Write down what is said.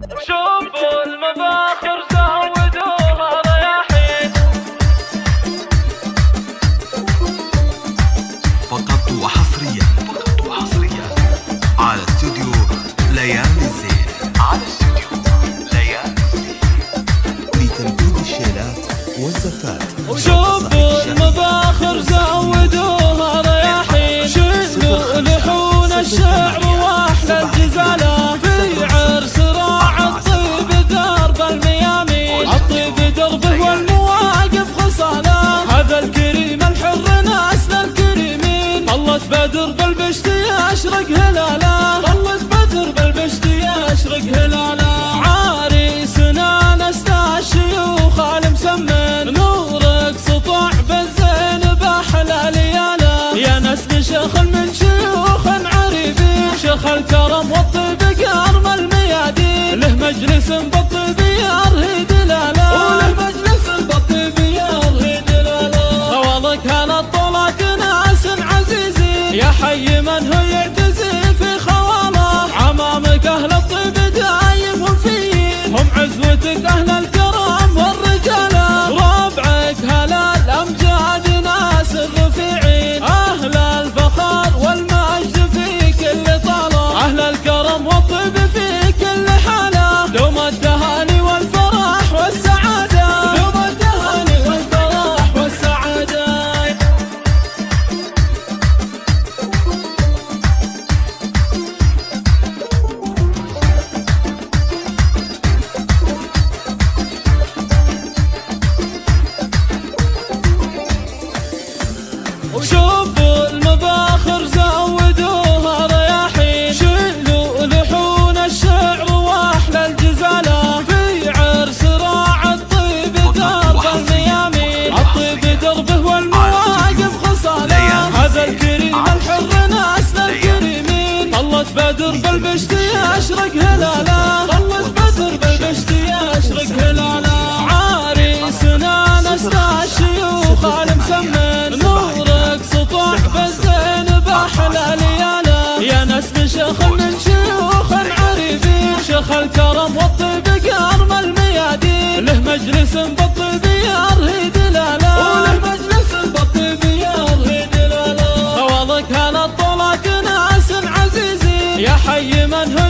شوفوا المباخر زودوها رياحين. فقط وحصريا على استوديو ليالي الزين. لتنفيذ الشيلات والزفات. شوفوا المباخر زودوها رياحين. شنو لحون الشعر واحلى الجزالة في عرس راعى الطيب درب الميامين. الطيب دربه والمواقف خصاله. هذا الكريم الحر ناس للكريمين. طلت بدر بالبشت يشرق هلاله. طلت بدر بالبشت يشرق هلاله. عريسنا نسنا الشيوخ المسمن. نورك سطع بالزين باحلى لياله. يا نسل شيخ من شيوخ عريبين. شيخ الكرم والطيب قرم الميادين. له مجلس بالطيب يرهي دلاله. وله مجلس بالطيب يرهي دلاله. طوالك هلا طولك ناس عزيزين. يا حي من هو يعتزي في خواله. عمامك اهل الطيب دايم هم فيين. هم عزوتك اهل الكرم والرجاله. ربعك هلا الامجاد ناس الرفيعين. اهل الفخر والمجد في كل طاله. اهل الكرم والطيب في كل حاله. دوم التهاني والفرح والسعاده. دوم التهاني والفرح والسعاده. شوفوا المباخر زودوها رياحين. شنو لحون الشعر واحلى الجزالة في عرس راعى الطيب درب الميامين. الطيب دربه والمواقف خصاله. هذا الكريم الحر ناس للكريمين. طلت بدر بالبشت يشرق هلاله. طلت بدر بالبشت يشرق هلاله. عريسنا نسنا الشيوخ المسمن. نورك سطع بالزين باحلى لياله. يا نسل شيخ من شيوخ عريبين. شيخ الكرم والطيب قرم الميادين. له مجلس بالطيب يرهي دلاله. وله مجلس بالطيب يرهي دلاله. طوالك هلا طولك ناس عزيزين. يا حي من هو